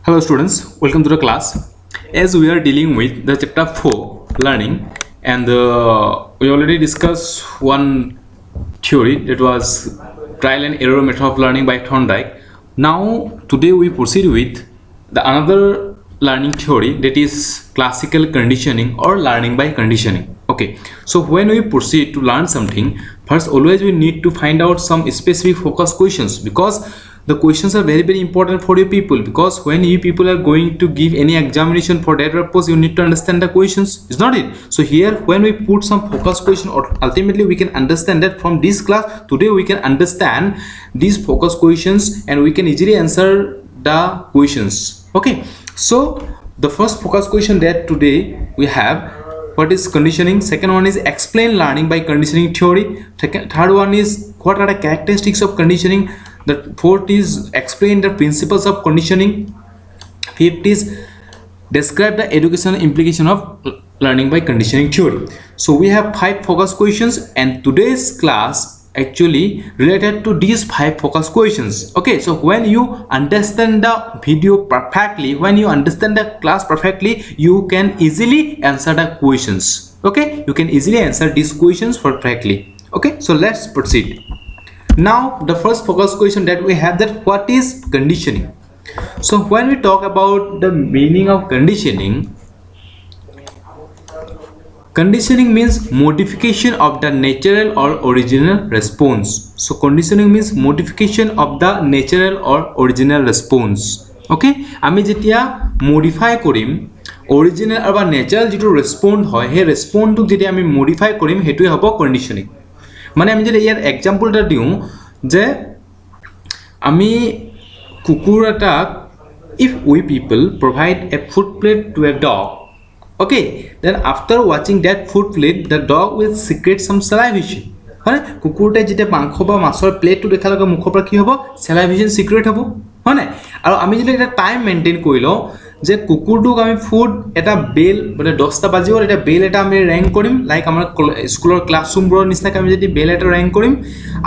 Hello students, welcome to the class. As we are dealing with the chapter 4 learning, and we already discussed one theory, that was trial and error method of learning by Thorndike. Now today we proceed with the another learning theory, that is classical conditioning or learning by conditioning. Okay, so when we proceed to learn something, first always we need to find out some specific focus questions, because the questions are very important for you people, because when you people are going to give any examination, for that purpose you need to understand the questions, is not it? So here when we put some focus question, or ultimately we can understand that from this class today we can understand these focus questions and we can easily answer the questions. Okay, so the first focus question that today we have, what is conditioning? Second one is explain learning by conditioning theory. Third one is what are the characteristics of conditioning. The fourth is explain the principles of conditioning. Fifth is describe the educational implication of learning by conditioning theory. So we have 5 focus questions, and today's class actually related to these 5 focus questions. Okay, so when you understand the video perfectly, when you understand the class perfectly, you can easily answer the questions. Okay, you can easily answer these questions perfectly. Okay, so let's proceed. Now the first focus question that we have, that what is conditioning. So when we talk about the meaning of conditioning, conditioning means modification of the natural or original response. So conditioning means modification of the natural or original response. Okay, আমি যেতিয়া modify Karim original or natural যেটো response হয়, সেই response টো যেতিয়া আমি modify কৰিম হেতুই হ'ব conditioning. মানে আমি যদি ইয়াৰ एग्जांपल এটা দিও যে আমি কুকুৰ এটা, if we people provide a food plate to a dog, okay, then after watching that food plate the dog will secrete some salivation. হয় না, কুকুৰতে যেতিয়া মাংস বা মাছৰ প্লেটটো দেখাৰ লগে মুখৰ পৰা কি হ'ব, salivation secret হ'ব, হয় না? আৰু আমি যদি এটা টাইম মেইনটেইন কৰি লওঁ যে কুকুৰটোক আমি ফুড এটা বেল, মানে 10টা বাজিব, এটা বেল এটা আমি ৰেংক কৰিম, লাইক আমাৰ স্কুলৰ ক্লাছৰুমবোৰৰ নিচিনাকৈ আমি যদি বেল এটা ৰেংক কৰিম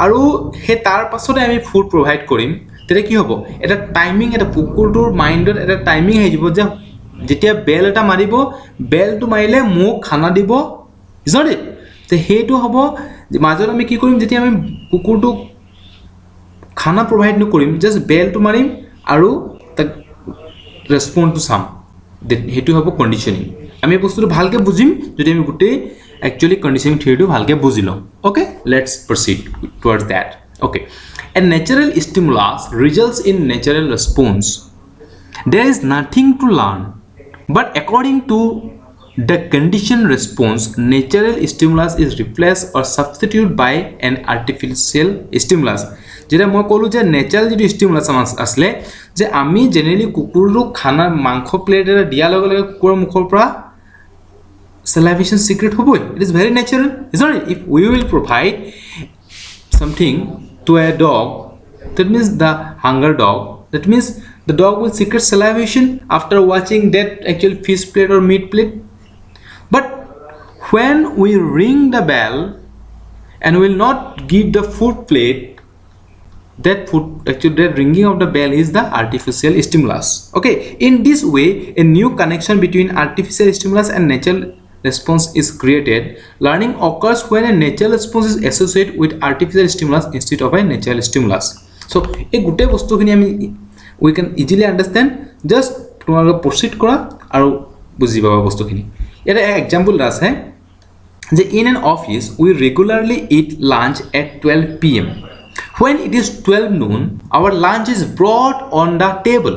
আৰু সেই তাৰ পাছতে আমি ফুড প্ৰভাইড কৰিম, তেতিয়া কি হ'ব, এটা টাইমিং, এটা কুকুৰটোৰ মাইণ্ডত এটা টাইমিং আহি যাব যে যেতিয়া বেল এটা মাৰিব, বেলটো মাৰিলে মোক খানা দিব, ইজ নট ইট? তে সেইটো হ'ব মাজত আমি কি কৰিম, যেতিয়া আমি কুকুৰটোক খানা প্ৰভাইড নকৰিম, জাষ্ট বেলটো মাৰিম আৰু তাক ৰেসপন্সটো চাম, হেতু হ'ব কন্ডিশনিং। আমি বস্তুটো ভালকে বুজিম যদি আমি গোটেই একচুয়ালি কন্ডিশনিং থিওরিটো ভালকে বুজি লম। Okay, let's proceed towards that. Okay, a natural stimulus results in natural response. There is nothing to learn, but according to the conditioned response, natural stimulus is replaced or substituted by an artificial stimulus. যেটা মই ক'লো যে natural যিটো stimulus আছিলে, যে আমি generally কুকুৰটোক খানা মাংস প্লেট এটা দিয়াৰ লগে লগে কুকুৰৰ মুখৰ পৰা salivation secret হ'বই, it is very natural, is not it? If we will provide something to a dog, that means the hunger dog, that means the dog will secret salivation after watching that actual fish plate or meat plate. But when we ring the bell and will not give the food plate, that food, actually that ringing of the bell is the artificial stimulus. Okay, in this way a new connection between artificial stimulus and natural response is created. Learning occurs when a natural response is associated with artificial stimulus instead of a natural stimulus. So এই গোটেই বস্তুখিনি আমি we can easily understand, just তোমালোকে proceed কৰা আৰু বুজি পাবা বস্তুখিনি। এটা এক্সাম্পল আছে যে in an office we regularly eat lunch at 12 p.m. When it is 12 noon, our lunch is brought on the table.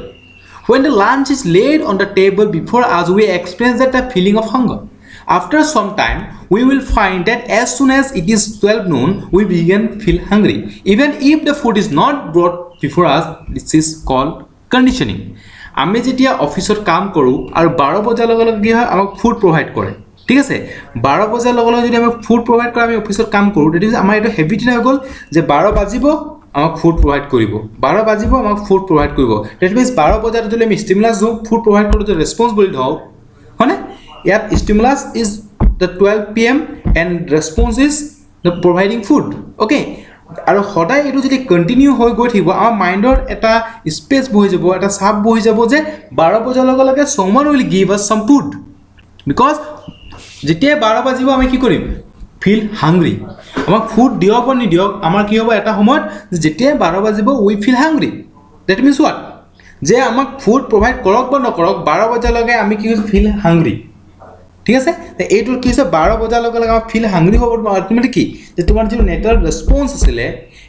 When the lunch is laid on the table before us, we experience that feeling of hunger. After some time, we will find that as soon as it is 12 noon, we begin to feel hungry. Even if the food is not brought before us, this is called conditioning. আমি যেতিয়া অফিসত কাম কৰো আৰু 12 বজাৰ লগে লগে কি হয়, আমাক ফুড প্ৰভাইড কৰে, ঠিক আছে? 12 বজাৰ লগে লগে যদি আমি ফুড প্ৰভাইড কৰে, আমি অফিসত কাম কৰোঁ, তেতিয়া আমাৰ এটা হেবিট হৈ গ'ল যে 12 বাজিব আমাক ফুড প্ৰভাইড কৰিব, 12 বাজিব আমাক ফুড প্ৰভাইড কৰিব। ডেট মিনছ 12 বজাত যদি আমি ষ্টিমুলাছ দিওঁ, ফুড প্ৰভাইড কৰোঁ, ৰেছপন্স বুলি ধৰক, হয়নে? ইয়াত stimulus is the 12 p.m. and response is the providing food. Okay, আৰু সদায় এটো যদি কন্টিনিউ হৈ গৈ থাকিব আমাৰ মাইন্ডৰ এটা স্পেস বহি যাব এটা সাব বহি যাব যে 12 বজাৰ লগে লগে someone will give us some food because যেতিয়া 12 বাজিব আমি কি কৰিম feel hungry আমাক ফুড দিয়ক বা নিদিয়ক আমাৰ কি হ'ব এটা সময়ত যেতিয়া 12 বাজিব we feel hungry that means what যে আমাক ফুড প্রভাইড কৰক বা নকৰক 12 বজাৰ লগে আমি কি ফিল হাংগ্ৰি ঠিক আছে এইটো কি হৈছে 12 বজাৰ লগে লগে আমাৰ ফিল হাংগ্ৰি হ'ব আলটিমেটলি কি যে তোমাৰ যে নেচারাল রেসপন্স আছিল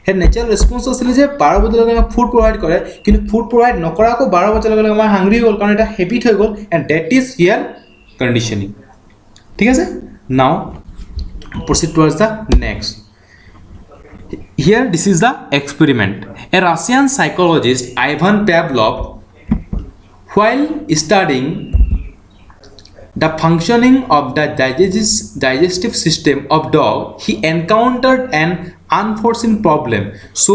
হে নেচারাল রেসপন্স আছিল যে 12 বজাৰ লগে ফুড প্রভাইড কৰে কিন্তু ফুড প্রভাইড নকৰাকো 12 বজাৰ লগে আমাৰ হাংগ্ৰি হ'ল কাৰণ এটা হেবিট হৈ গ'ল and that is here conditioning ঠিক আছে নাও proceed towards the next. Here this is the experiment. A Russian psychologist Ivan Pavlov, while studying the functioning of the digestive system of dog, he encountered an unforeseen problem. So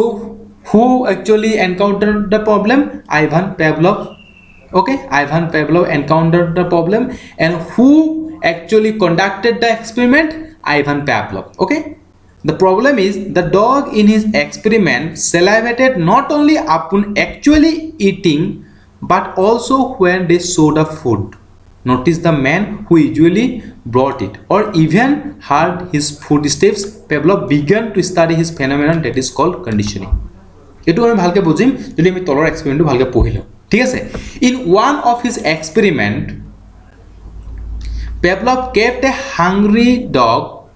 who actually encountered the problem? Ivan Pavlov. Okay, Ivan Pavlov encountered the problem, and who actually conducted the experiment? Ivan Pavlov. Okay, the problem is the dog in his experiment salivated not only upon actually eating but also when they saw the food. Notice the man who usually brought it or even heard his footsteps. Pavlov began to study his phenomenon that is called conditioning. এটো আমি ভালকে বুজিম যদি আমি তলৰ এক্সপেৰিমেন্টটো ভালকে পঢ়িলো ঠিক আছে in one of his experiment Pavlov kept a hungry dog,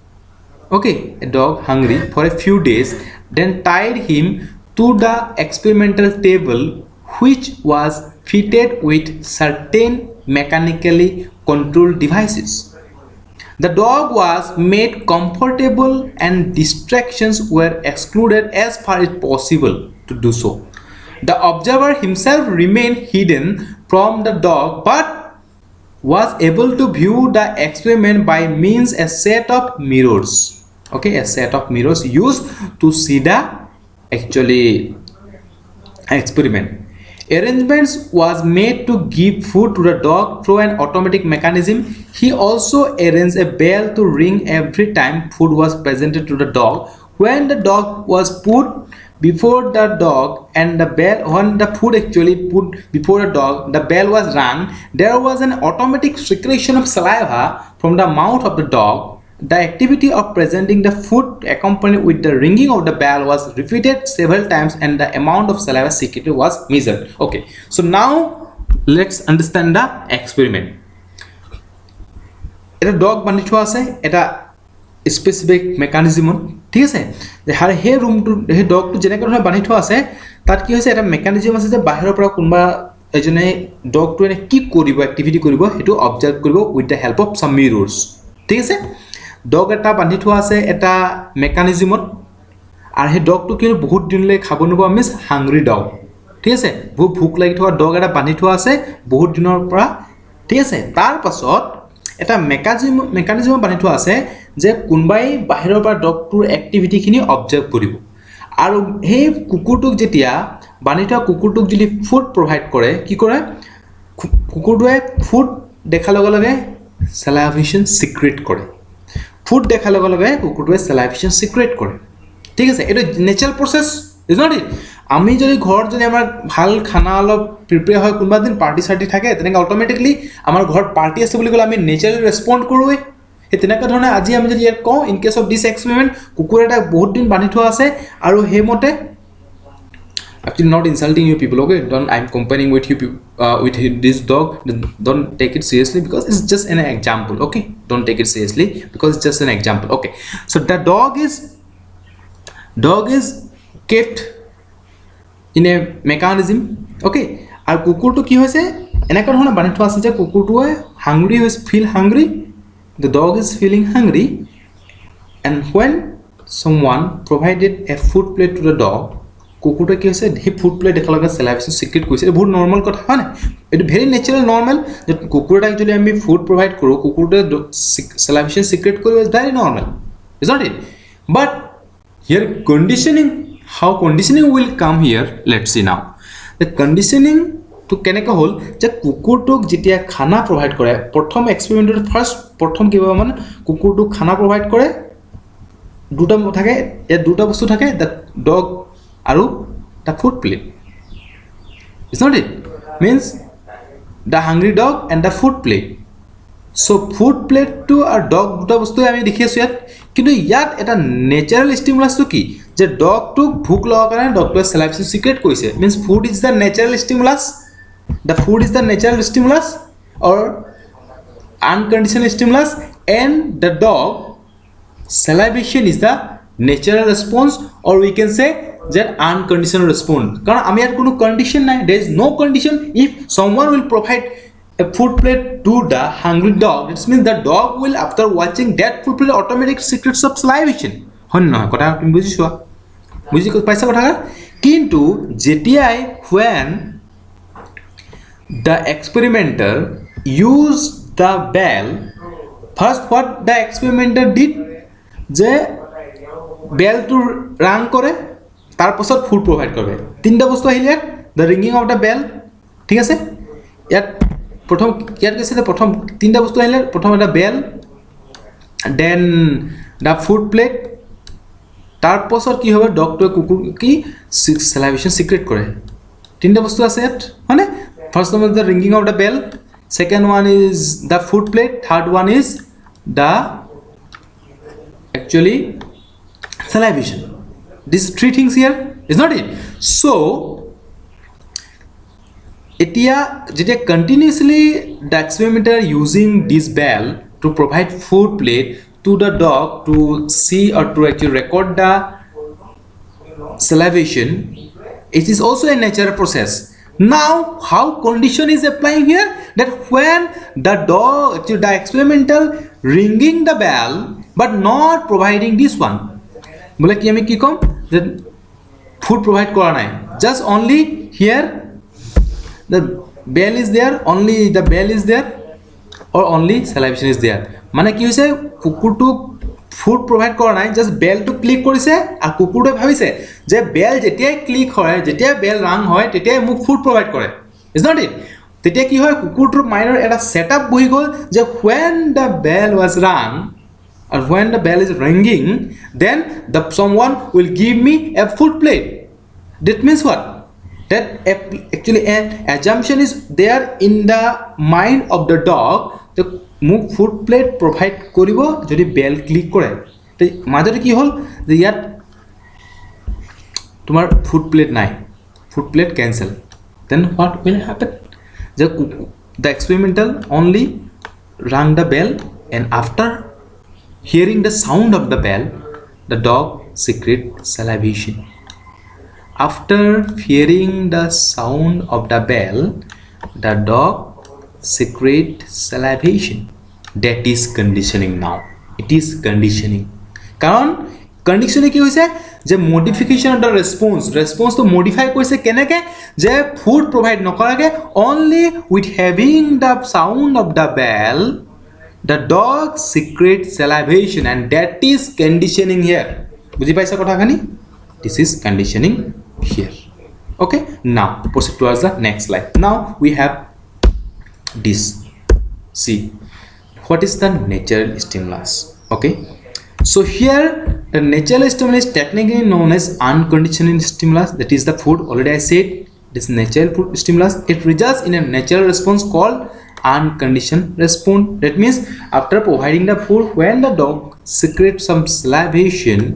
okay, a dog hungry for a few days, then tied him to the experimental table, which was fitted with certain mechanically controlled devices. The dog was made comfortable and distractions were excluded as far as possible to do so. The observer himself remained hidden from the dog, but was able to view the experiment by means a set of mirrors. Okay, a set of mirrors used to see the actually experiment. Arrangements was made to give food to the dog through an automatic mechanism. He also arranged a bell to ring every time food was presented to the dog. When the dog was put before the dog and the bell, when the food actually put before the dog, the bell was rung, there was an automatic secretion of saliva from the mouth of the dog. The activity of presenting the food accompanied with the ringing of the bell was repeated several times and the amount of saliva secreted was measured. Okay, so now let's understand the experiment. Eta dog bani thua ase eta specific mechanism ঠিক আছে যে হার হে রুমটো হে ডগটো যেনেকৈ ধৰণে বান্ধি থোৱা আছে তাত কি হৈছে এটা মেকানিজম আছে যে বাহিৰৰ পৰা কোনবা এজনে ডগটো এনে কি কৰিব এক্টিভিটি কৰিব হেতু অবজাৰ্ভ কৰিব with the help of some mirrors ঠিক আছে ডগ এটা বান্ধি থোৱা আছে এটা মেকানিজমত আৰু হে ডগটো কি বহুত দিনলৈ খাব নোপোৱা মিছ হাংগ্ৰি ডগ ঠিক আছে বহুত ভোক লাগি থকা ডগ এটা বান্ধি থোৱা আছে বহুত দিনৰ পৰা ঠিক আছে তাৰ পাছত এটা মেকানিজম বান্ধি থোৱা আছে যে কোনবাই বাহিৰৰ পৰা ডগটোৰ এক্টিভিটিখিনি অবজাৰ্ভ কৰিব আৰু সেই কুকুৰটোক যেতিয়া বান্ধি থোৱা কুকুৰটোক যদি ফুড প্ৰভাইড কৰে কি কৰে কুকুৰটোৱে ফুড দেখাৰ লগে লগে salivation secrete কৰে ফুড দেখাৰ লগে লগে কুকুৰটোৱে salivation secrete কৰে ঠিক আছে এটা ন্যাচারাল প্রসেস ইজ নট ইট আমি যদি ঘৰত যদি আমাৰ ভাল খানা অলপ প্ৰিপেয়াৰ হয় কোনবা দিন পাৰ্টি সাৰ্টি থাকে তেনেকৈ অটোমেটিকলি আমাৰ ঘৰত পাৰ্টি আছে বুলি ক'লে আমি নেচাৰালি ৰেসপন্ড কৰোৱে এই তেনেকা ধৰণে আজি আমি যদি ইয়াত কওঁ in case of this experiment কুকুৰ এটা বহুত দিন বান্ধি থোৱা আছে আৰু হেমতে actually not insulting you people okay don't I'm comparing with you with this dog don't take it seriously because it's just an example okay don't take it seriously because it's just an example okay so the dog is kept in a mechanism okay আর কুকুরটো কি হৈছে এনেকা ধৰণে বান্ধি থোৱা আছে যে কুকুৰটোৱে হাংগ্ৰি feel hungry the dog is feeling hungry and when someone provided a food plate to the dog কুকুৰটো কি হৈছে হি ফুড প্লেট দেখা লগা salivation secret কৰিছে এটা বহুত নরমাল কথা হয় না এটা ভেরি ন্যাচারাল নরমাল যে কুকুৰটাক যদি আমি ফুড প্রভাইড কৰো কুকুৰটোৱে salivation secret কৰিব is very normal is not it but here conditioning how conditioning will come here let's see now the conditioning to কেনেকা হল যে কুকুৰটোক যেতিয়া খানা প্রভাইড কৰে প্ৰথম এক্সপেৰিমেন্টৰ ফার্স্ট প্ৰথম কিবা মানে কুকুৰটোক খানা প্রভাইড কৰে দুটা থাকে, ইয়াত দুটা বস্তু থাকে, দ্য ডগ আৰু the food plate. It's not it means the hungry dog and the food plate. So' food প্লেটটো আৰু ডগ দুটা বস্তুৱে আমি দেখি আছোঁ ইয়াত, কিন্তু ইয়াত এটা নেচাৰেল ষ্টিমুলাছটো কি যে ডগটোক ভোক লগাৰ কাৰণে ডগটোৱে চেলাইভেশ্যন চিক্ৰেট কৰিছে। Means food is the natural stimulus, the food is the natural stimulus or unconditional stimulus, and the dog salivation is the natural response, or we can say that unconditional response. Karon ami yat kono condition nai, there is no condition. If someone will provide a food plate to the hungry dog, it means the dog will, after watching that food plate, automatic secrets of salivation. হন নহয় কথা তুমি বুজিছোৱা, বুজি পাইছা কথা। কিন্তু যেতিয়াই when the experimenter used the bell, first what the experimenter did যে bell to rang কৰে, তাৰ পাছত ফুড প্ৰভাইড কৰে। তিনিটা বস্তু আহিলে ইয়াত, the ringing of the bell, ঠিক আছে। ইয়াত প্ৰথম ইয়াত কৈছে যে প্ৰথম তিনিটা বস্তু আহিলে, প্ৰথম এটা bell, then the food plate, তাৰ পাছত কি হ'ব ডগটোৱে কুকুৰ কি চেলাইভেশ্যন চিক্ৰেট কৰে। তিনিটা বস্তু আছে ইয়াত হয়নে। First number the ringing of the bell, second one is the food plate, third one is the actually salivation. These three things here, is not it? So etia jetia continuously the experimenter using this bell to provide food plate to the dog to see or to actually record the salivation, it is also a natural process. Now how condition is applying here, that when the dog actually the experimental ringing the bell but not providing this one, bole ki ami ki kom that food provide kora nai, just only here the bell is there, only the bell is there or only salivation is there, mane ki hoise kukurtuk food provide কৰা নাই, just বেলটো click কৰিছে আৰু কুকুৰটোৱে ভাবিছে যে bell যেতিয়াই click হয়, যেতিয়া বেল ৰাং হয় তেতিয়াই মোক ফুড প্ৰভাইড কৰে। ইজ নট ইট। তেতিয়া কি হয় কুকুৰটোৰ মাইণ্ডৰ এটা ছেটআপ বহি গ'ল যে when the bell was rung or when the bell is ringing, then the someone will give me a food plate. That means what? That actually an assumption is there in the mind of the dog, the মোক food plate provide কৰিব যদি bell click কৰে। মাজতে কি হ'ল যে ইয়াত তোমাৰ ফুড প্লেট নাই, food plate cancel, then what will happen যে the experimental only rang the bell and after hearing the sound of the bell the dog secrete salivation. After hearing the sound of the bell the dog secrete salivation. That is conditioning. Now it is conditioning, karon conditioning ki hoise je modification of the response to modify koise keneke je food provide nokorage, only with having the sound of the bell the dog secrete salivation, and that is conditioning here. buji paisa kotha khani, this is conditioning here. Okay, now proceed towards the next slide. Now we have this. See what is the natural stimulus. Okay, so here the natural stimulus is technically known as unconditional stimulus, that is the food. Already I said this natural food stimulus, it results in a natural response called unconditional response. That means after providing the food, when the dog secretes some salivation,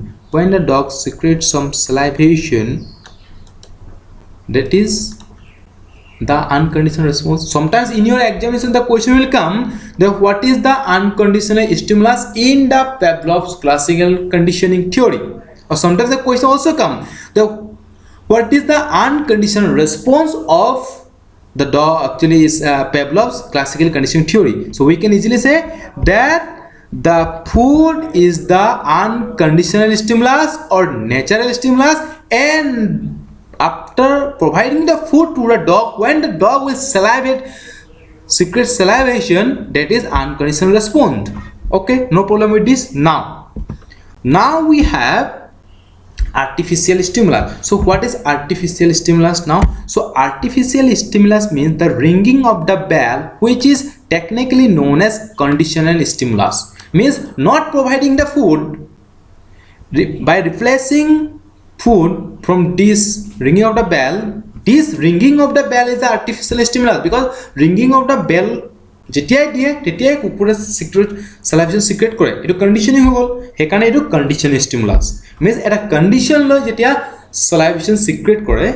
that is the unconditional response. Sometimes in your examination the question will come that what is the unconditional stimulus in the Pavlov's classical conditioning theory, or sometimes the question also come that what is the unconditional response of the dog actually is Pavlov's classical conditioning theory. So we can easily say that the food is the unconditional stimulus or natural stimulus, and after providing the food to the dog, when the dog will secrete salivation, that is unconditional response. Okay, no problem with this. Now we have artificial stimulus. So what is artificial stimulus now? So artificial stimulus means the ringing of the bell, which is technically known as conditional stimulus, means not providing the food, by replacing food from this ringing of the bell. This ringing of the bell is the artificial stimulus, because ringing of the bell যেতিয়াই দিয়ে তেতিয়াই কুকুৰে secret salivation secret কৰে, এটো conditioning হৈ গল, হেকাৰণে এটো condition stimulus means এটা condition লৈ যেতিয়া salivation সিক্ৰেট কৰে,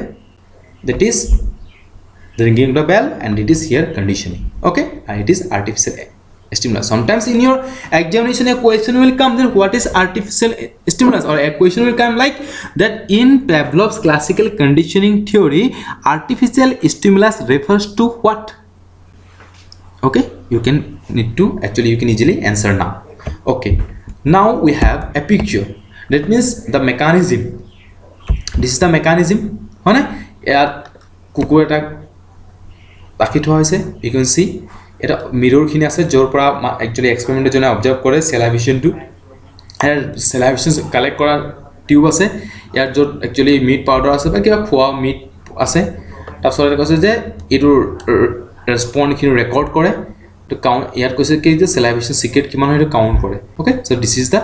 that is the ringing of the bell, and it is here conditioning. Okay, and it is artificial stimulus. Sometimes in your examination a question will come, then what is artificial stimulus, or a question will come like that in Pavlov's classical conditioning theory, artificial stimulus refers to what? Okay, you can need to actually you can easily answer now. Okay, now we have a picture, that means the mechanism. This is the mechanism. Hone yaar kukur eta rakhi thua hoise, you can see এটা mirror খিনি আছে জোর পৰা actually এক্সপেরিমেন্টের জন্য observe করে সেলাইভেশন two, আর সেলাইভেশন collect করা tube আছে, ইয়ার যত একচুয়ালি মিট পাউডার আছে বা কিবা খোৱা মিট আছে, তাৰপিছত কৈছে যে এটো রেসপন্ড খিনি রেকর্ড করে, তো কাউন্ট ইয়ার কৈছে কি যে সেলাইভেশন সিক্রেট কিমান হয় কাউন্ট করে. Okay, so this is the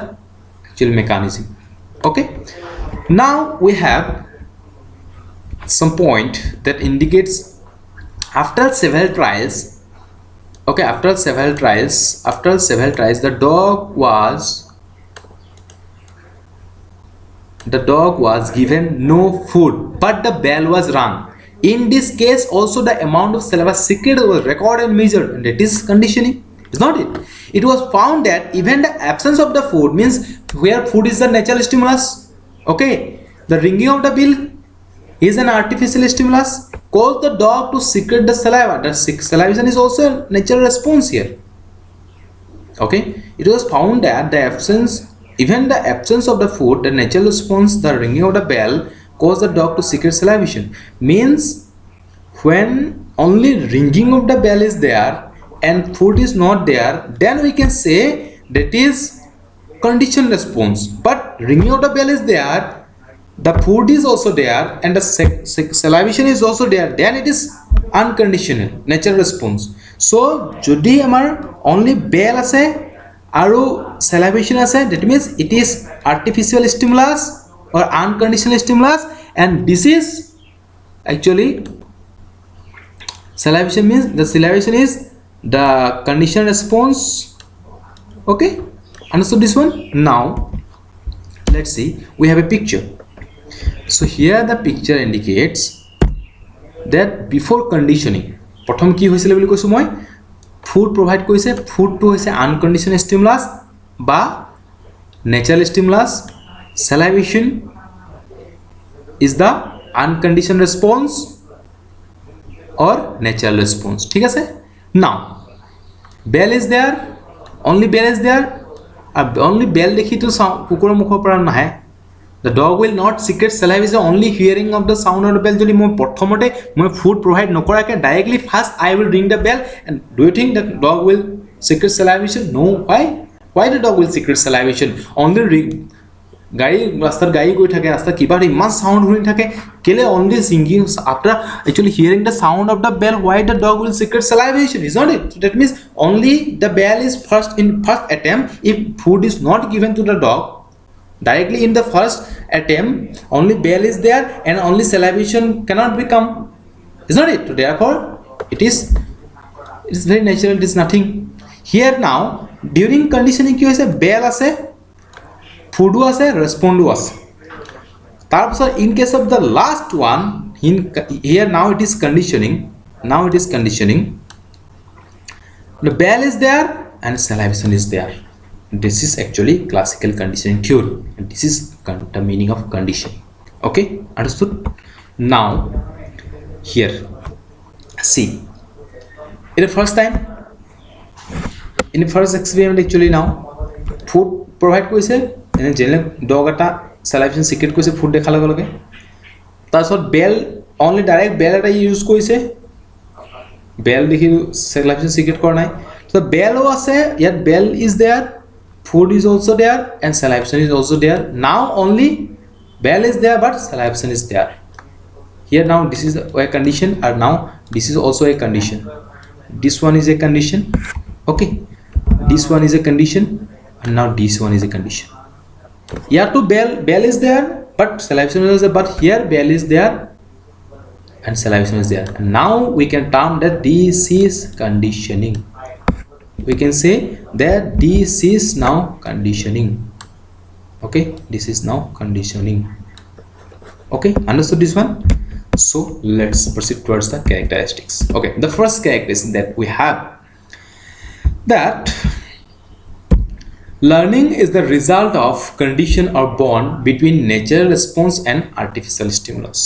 actual mechanism. Okay, now we have some point that indicates after several trials. Okay, after several trials, the dog was given no food, but the bell was rung. In this case also the amount of saliva secreted was recorded and measured, and that is conditioning, is not it? It was found that even the absence of the food, means where food is the natural stimulus, okay, the ringing of the bell is an artificial stimulus, cause the dog to secrete the saliva. The salivation is also a natural response here. Okay, it was found that even the absence of the food, the natural response, the ringing of the bell, cause the dog to secrete salivation. Means when only ringing of the bell is there and food is not there, then we can say that is conditioned response. But ringing of the bell is there, the food is also there, and the salivation is also there, then it is unconditional natural response. So jodi amar only bell ase aru salivation ase, that means it is artificial stimulus or unconditional stimulus, and this is actually salivation, means the salivation is the conditional response. Okay, understood this one? Now let's see, we have a picture. So here the picture indicates that before conditioning, prothom ki hoisile boli koisu moi, food provide koise, food to hoise unconditional stimulus ba natural stimulus, salivation is the unconditional response or natural response. ঠিক আছে, now bell is there, only bell is there, only bell দেখি তো কুকুৰৰ মুখৰ পৰা নাহে, the dog will not secrete salivation only hearing of the sound of the bell. Jodi moi prothomote moi food provide nokorake directly first I will ring the bell, and do you think that dog will secrete salivation? No. Why the dog will secrete salivation? Only ring গাড়ী ৰাস্তাত গাড়ী গৈ থাকে, ৰাস্তা কিবা ইমান sound শুনি থাকে, কেলে only singing after actually hearing the sound of the bell, why the dog will secrete salivation, is not it? So that means only the bell is first attempt. If food is not given to the dog directly in the first attempt, only bell is there and only salivation cannot become, is not it? So therefore it is very natural, it is nothing. Here now during conditioning ki hoise, bell ase, food ase, respond ase, tarpor in case of the last one, here now it is conditioning, the bell is there and salivation is there. This is actually classical conditioning theory, and this is the meaning of conditioning. Okay, understood? Now here see, in the first time, in the first experiment actually, now food provide koise, and generally dog eta salivation secret koise food dekha lage lage, tarpor bell only direct bell eta use koise, bell dekhi salivation secret kora nai. So bell ase, yet bell is there, food is also there, and salivation is also there. Now only bell is there but salivation is there. Here now this is a condition, and now this is also a condition. This one is a condition. Okay, this one is a condition, and now this one is a condition. Here to bell is there, but salivation is there, but here bell is there and salivation is there. And now we can term that this is conditioning. We can say that this is now conditioning. Okay, this is now conditioning. Okay, understood this one? So let's proceed towards the characteristics. Okay, the first characteristic that we have, that learning is the result of condition or bond between natural response and artificial stimulus.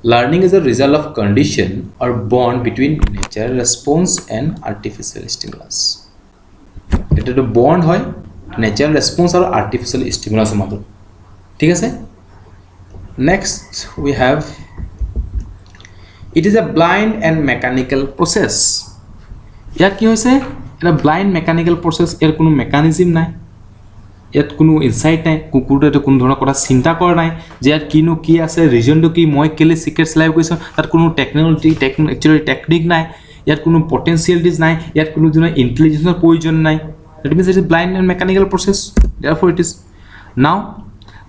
Learning is a result of condition or bond between natural response and artificial stimulus. এটা তো bond হয় natural response আর artificial স্টিমুলাসের মধ্যে, ঠিক আছে? Next we have, it is a blind and mechanical process. ইয়াত কি হৈছে, এটা ব্লাইণ্ড মেকানিক্যাল প্ৰচেছ, ইয়াৰ কোনো মেকানিজিম নাই, ইয়াত কোনো ইনচাইট নাই, কুকুৰটোৱে কোনো ধৰণৰ কথা চিন্তা কৰা নাই যে ইয়াত কিনো কি আছে, ৰিজনটো কি, মই কেলৈ চিক্ৰেট লাইভ কৰিছোঁ, তাত কোনো একচুৱেলি টেকনিক নাই, ইয়াত কোনো পটেঞ্চিয়েলিটিজ নাই, ইয়াত কোনো ধৰণৰ ইণ্টেলিজেঞ্চৰ প্ৰয়োজন নাই। That means it is blind and mechanical process. Therefore, it is. Now,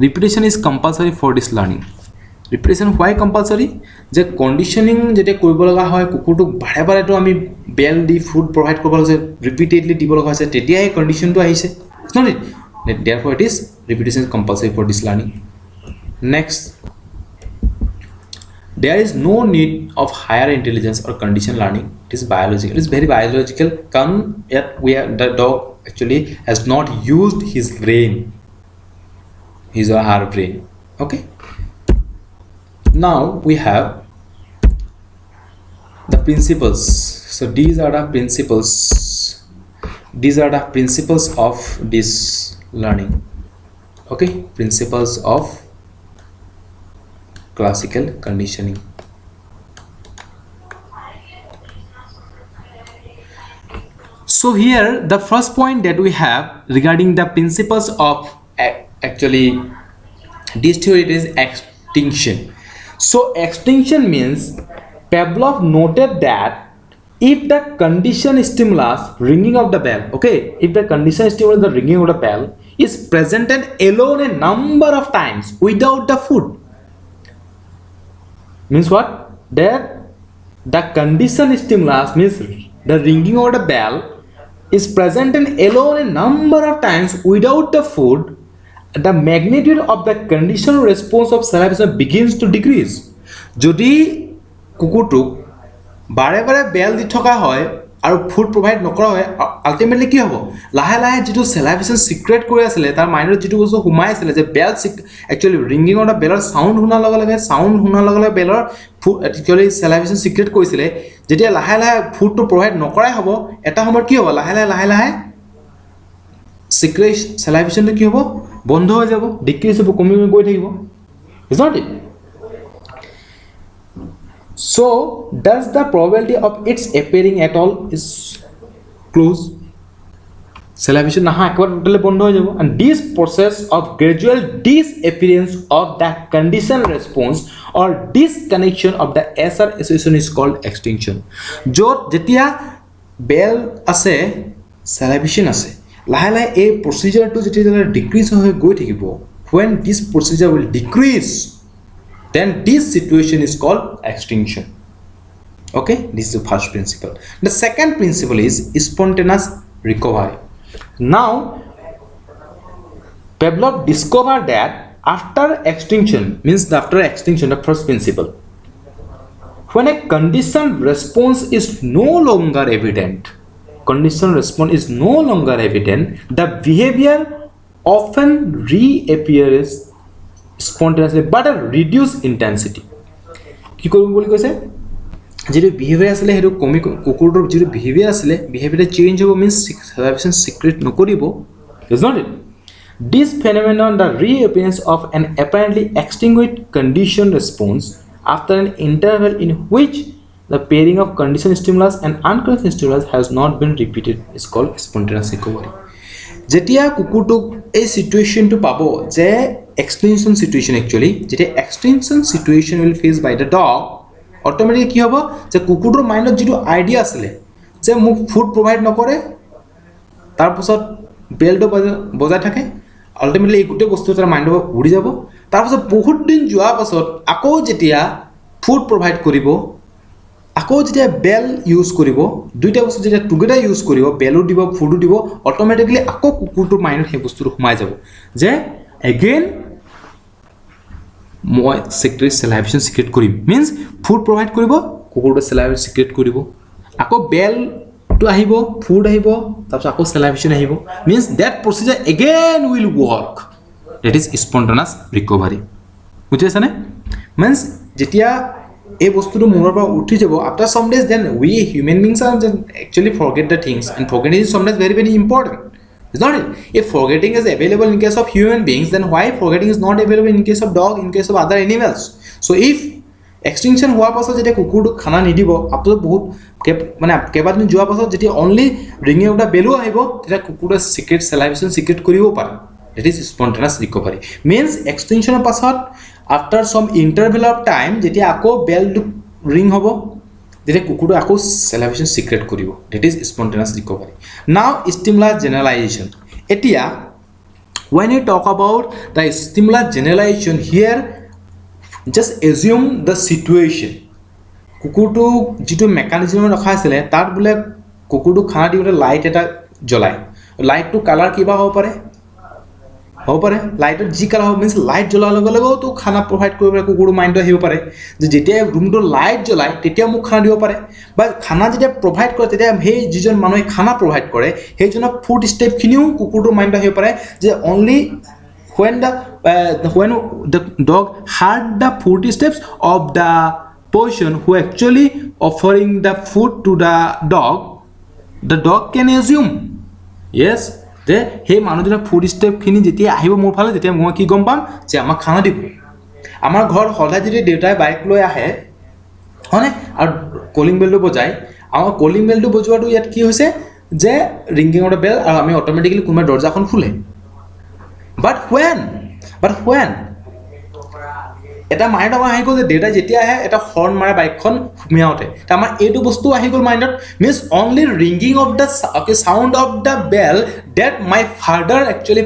repetition is compulsory for this learning. Repetition why compulsory? যে কণ্ডিশ্যনিং যেতিয়া কৰিব লগা হয়, কুকুৰটোক বাৰে বাৰেতো আমি বেল দি ফুড প্ৰভাইড কৰিব লগা হৈছে, ৰিপিটেডলি দিব লগা হৈছে, তেতিয়াহে কণ্ডিশ্যনটো আহিছে। It's not it. Therefore, it is repetition is compulsory for this learning. Next, there is no need of higher intelligence or condition learning. It is biological. It is very biological. Yet the dog actually has not used his brain, his or her brain. Okay. Now we have the principles. So these are the principles. These are the principles of this learning. Okay, principles of classical conditioning. So here the first point that we have regarding the principles of actually this theory is extinction. So extinction means Pavlov noted that if the condition stimulus, ringing of the bell, okay, if the condition stimulus, the ringing of the bell is presented alone a number of times without the food, means what? That the condition stimulus means the ringing of the bell is presented alone a number of times without the food, the magnitude of the conditional response of salivation begins to decrease. যদি কুকুৰটোক বাৰে বাৰে bell দি থকা হয় আৰু food provide নকৰা হয়, ultimately কি হ'ব, লাহে লাহে যিটো চেলাইভেশ্যন চিক্ৰেট কৰি আছিলে, তাৰ মাইণ্ডত যিটো বস্তু সোমাই আছিলে যে bell actually ringing of the বেলৰ চাউণ্ড শুনাৰ লগে লগে বেলৰ ফুড একচুৱেলি চেলাইভেশ্যন চিক্ৰেট কৰিছিলে, যেতিয়া লাহে লাহে ফুডটো প্ৰভাইড নকৰাই হ'ব, এটা সময়ত কি হ'ব, লাহে লাহে চিক্ৰেট চেলাইভেশ্যনটো কি হ'ব, বন্ধ হৈ যাব, ডিক্ৰিজ হ'ব, কমি গৈ থাকিব। Is not it? So does the probability of its appearing at all is close? Salivation naha ekbar totally bond hoye jabo, and this process of gradual disappearance of the condition response or disconnection of the SR association is called extinction. Jot jetia bell ase salivation ase, lahe lahe a procedure to jetia decrease hoye goi thakibo, when this procedure will decrease, then this situation is called extinction. Okay, this is the first principle. The second principle is spontaneous recovery. Now Pavlov discovered that after extinction, means after extinction, the first principle, when a conditioned response is no longer evident, the behavior often reappears spontaneously but at reduced intensity. কি কৰিব বুলি কৈছে, যেটো behaviour আছিলে হেটো কমি, কুকুৰটোৰ যেটো behaviour আছিলে বিহেভিয়াৰ চেঞ্জ হ'ব, মিন্স সাবস্টেন্স সিক্ৰেট নকৰিব। Is not it? This phenomenon, the reappearance of an apparently extinguished condition response after an interval in which the pairing of conditioned stimulus and unconditioned stimulus has not been repeated, is called spontaneous recovery. যেতিয়া কুকুৰটোক এই সিচুৱেশ্যনটো পাব যে extinction situation, actually যেতিয়া extinction situation will face by the dog, automatic কি হ'ব যে কুকুৰটোৰ মাইণ্ডত যেটো আইডিয়া আছিলে যে মোক ফুড প্ৰভাইড নকৰে, তাৰ পিছত বেলটো বজাই থাকে আল্টিমেটলি এই গোটেই বস্তু তাৰ মাইণ্ডৰ পৰা উৰি যাব তাৰপিছত বহুত দিন যোৱাৰ পাছত আকৌ যেতিয়া ফুড প্ৰভাইড কৰিব আকৌ যেতিয়া বেল ইউজ কৰিব দুইটা বস্তু যেতিয়া টুগেদাৰ ইউজ কৰিব বেলো দিব ফুডো দিব অট'মেটিকলি আকৌ কুকুৰটোৰ মাইণ্ডত সেই বস্তুটো সোমাই যাব যে এগেইন মই সিক্ৰেট চেলাইভেশ্যন সিক্ৰেট কৰিম মিন্স ফুড প্ৰভাইড কৰিব কুকুৰটোৱে চেলাইভেশ্যন সিক্ৰেট কৰিব আকৌ বেলটো আহিব ফুড আহিব তাৰপিছত আকৌ চেলাইভেশ্যন আহিব means that procedure again will work that is spontaneous recovery বুজিছেনে মিন্স যেতিয়া এই বস্তুটো মূৰৰ পৰা উঠি যাব after some days then we human beings are actually forget the things and forgetting is sometimes very very important is not it if forgetting is available in case of human beings then why forgetting is not available in case of dog in case of other animals so if extinction হোৱা পাছত যেতিয়া কুকুৰটো খানা নিদিব আপোনালোক বহুত মানে কেইবাদিন যোৱাৰ পাছত যেতিয়া অনলি ৰিঙিং অফ দ্য বেলো আহিব তেতিয়া কুকুৰটোৱে সিক্ৰেট চেলাইভেশ্যন সিক্ৰেট কৰিব পাৰে that is spontaneous recovery means extinction of পাছত after some interval of time যেতিয়া আকৌ বেলটো ৰিং হ'ব যেতিয়া কুকুৰটো আকৌ চেলাইভেশ্যন সিক্ৰেট কৰিব that is spontaneous recovery now stimulus generalization এতিয়া when you talk about the stimulus generalization here just assume the situation কুকুৰটো যেটো মেকানিজম ৰখা আছিল তাত বলে কুকুৰটো খানা দিওতে লাইট এটা জ্বলায় লাইটটো কালাৰ কিবা হ'ব পাৰে লাইটৰ জি কালাৰ হ'ব মিন্স লাইট জ্বলাৰ লগে লগেও তো খানা প্ৰভাইড কৰিব পাৰে কুকুৰটো মাইণ্ডটো আহিব পাৰে যে যেতিয়া ৰুমটো লাইট জ্বলায় তেতিয়া মোক খানা দিব পাৰে বা খানা যেতিয়া প্ৰভাইড কৰে তেতিয়া সেই যিজন মানুহে খানা প্ৰভাইড কৰে সেইজনৰ ফুড ষ্টেপখিনিও কুকুৰটোৰ মাইণ্ডটো আহিব পাৰে যে only when the dog heard the food steps of the person who actually offering the food to the dog can assume yes যে সেই মানুহজনৰ ফুড ষ্টেপখিনি যেতিয়া আহিব মোৰ ফালে তেতিয়া মই কি গম পাম যে আমাক খানা দিব আমাৰ ঘৰ সদায় যদি দেউতাই বাইক লৈ আহে হয়নে আৰু কলিং বেলটো বজায় আমাৰ কলিং বেলটো বজোৱাটো ইয়াত কি হৈছে যে ৰিংগিং অফ দ্য বেল আৰু আমি অট'মেটিকেলি কোনোবাই দৰ্জাখন খোলে but when এটা মাইণ্ডত আহি গ'ল যে দেউতাই যেতিয়া আহে এটা হৰ্ণ মাৰে বাইকখন সুমিয়াওঁতে তা আমাৰ এইটো বস্তু আহি গ'ল মাইণ্ডত means only ringing of the sound of the bell that my father actually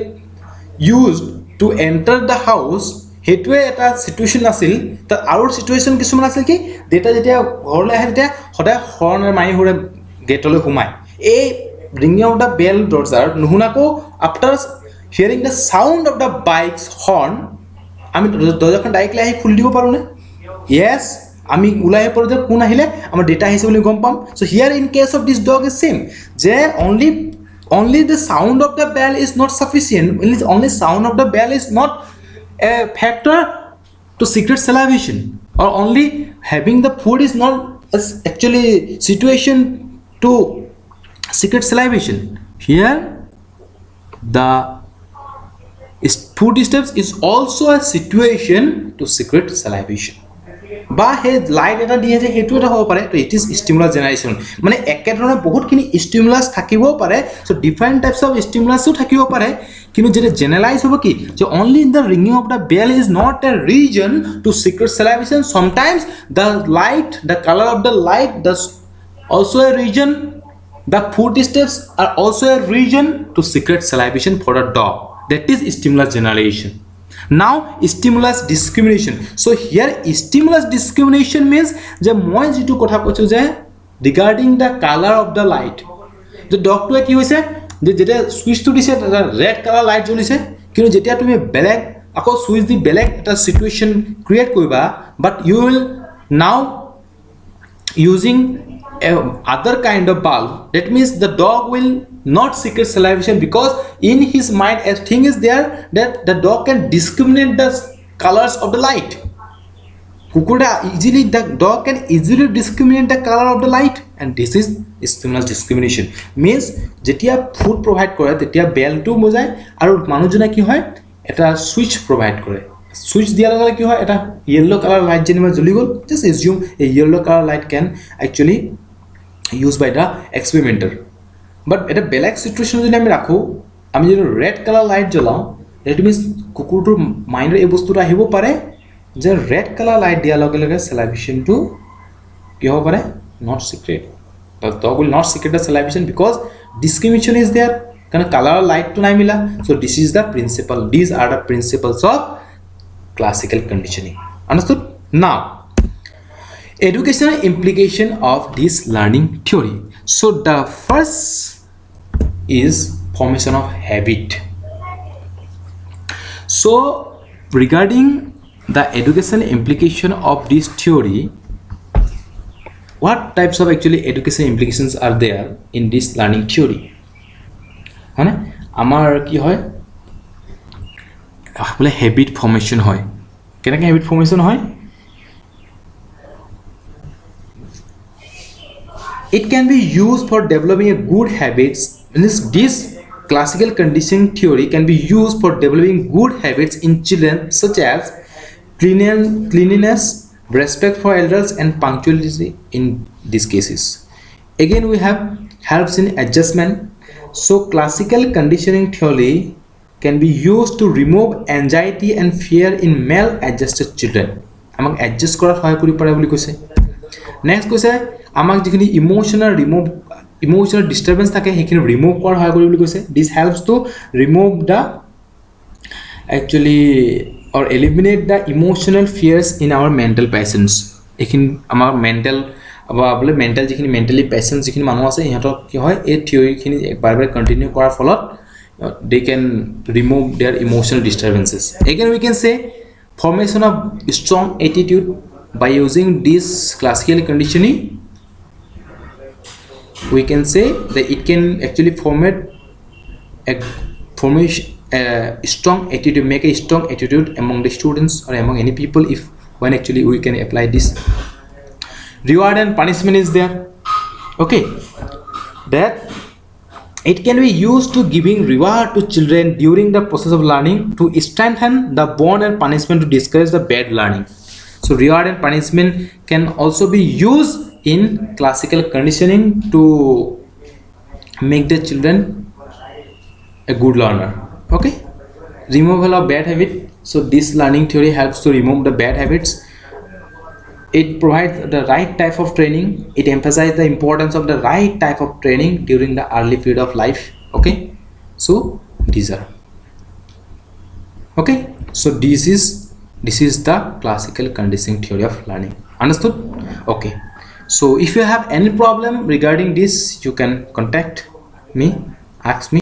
used to enter the house সেইটোৱে এটা চিটুৱেশ্যন আছিল তাত আৰু চিটুৱেশ্যন কিছুমান আছিল কি দেউতা যেতিয়া ঘৰলৈ আহে তেতিয়া সদায় হৰ্ণ মাৰি সুৰে গেটলৈ সোমায় এই ৰিংগিং অফ দ্য বেল দৰ্জাৰ নুশুনাকো after hearing the sound of the bike's horn আমি দৰ্জাখন ডাইৰেক্টলি আহি খুলি দিব পাৰোঁ নে yes আমি ওলাই পৰে যে কোন আহিলে আমাৰ ডেটা আহিছে বুলি গম পাম so here in case of this dog is same যে only the sound of the bell is not sufficient only sound of the bell is not a factor to secret salivation or only having the food is not actually situation to secret salivation here the food steps is also a situation to secret salivation বা হে light এটা দিয়ে যে হেতু এটা হ'ব পাৰে তো it is stimulus generation মানে একে ধৰণৰ বহুতখিনি স্টিমুলাস থাকিব পাৰে সো ডিফাৰেন্ট টাইপস অফ স্টিমুলাসও থাকিব পাৰে কিন্তু যেটা জেনাৰেলাইজ হ'ব কি যে only in the ringing of the bell is not a reason to secrete salivation sometimes the light the color of the light does also a reason the food steps are also a reason to secret salivation for a dog that is stimulus generation now stimulus discrimination so here stimulus discrimination means je moi jitu kotha koichu je regarding the color of the light the dog to ki hoise je jeta switch to dise red color light jolise kintu jetia tumi black ako switch di black eta situation create koriba but you will now using other kind of bulb that means the dog will not secret salivation because in his mind a thing is there that the dog can discriminate the colors of the light the dog can easily discriminate the color of the light and this is stimulus discrimination means jetia food provide kore tetia bell to bojay aru manujona ki hoy eta switch provide kore switch diar lage ki hoy eta yellow color light jenima joli gol just assume a yellow color light can actually used by the experimenter but এটা বেলেগ situation যদি আমি ৰাখো আমি যদি red colour light জ্বলাও that means কুকুৰটোৰ মাইণ্ডৰ এই বস্তুটো আহিব পাৰে যে ৰেড কালাৰ লাইট দিয়াৰ লগে লগে salivation-টো কি হ'ব পাৰে not secret the dog will not secret the salivation because discrimination is there कारण color light to nai mila. So this is the principle, these are the principles of classical conditioning. Understood? Now educational implication of this learning theory. So the first is formation of habit. So regarding the educational implication of this theory, what types of actually educational implications are there in this learning theory? হয়নে আমাৰ কি হয় বলে habit formation হয় কেনেকৈ habit formation হয় it can be used for developing a good habits. This classical conditioning theory can be used for developing good habits in children such as cleanliness, respect for elders and punctuality in these cases. Again we have helps in adjustment. So classical conditioning theory can be used to remove anxiety and fear in maladjusted children. আমাক adjust কৰাত সহায় কৰি পাৰে বুলি কৈছে next কৈছে আমাক যিখিনি emotional disturbance থাকে সেইখিনি ৰিমুভ কৰাৰ সহায় কৰি বুলি কৈছে this helps to remove the actually or eliminate the emotional fears in our mental patients. এইখিনি আমাৰ মেন্টাল বলে মেন্টাল যিখিনি মেন্টালি পেশেন্ট যিখিনি মানুহ আছে ইহঁতক কি হয় এই থিওৰিখিনি একবাৰ কন্টিনিউ কৰাৰ ফলত they can remove their emotional disturbances. Again we can say formation of strong attitude by using this classical conditioning. We can say that it can actually strong attitude, make a strong attitude among the students or among any people if when actually we can apply this. Reward and punishment is there. Okay, that it can be used to giving reward to children during the process of learning to strengthen the bond and punishment to discourage the bad learning. So reward and punishment can also be used in classical conditioning to make the children a good learner. Okay, removal of bad habit. So this learning theory helps to remove the bad habits. It provides the right type of training. It emphasizes the importance of the right type of training during the early period of life. Okay, so these are okay. So this is the classical conditioning theory of learning. Understood? Okay, so if you have any problem regarding this, you can contact me, ask me.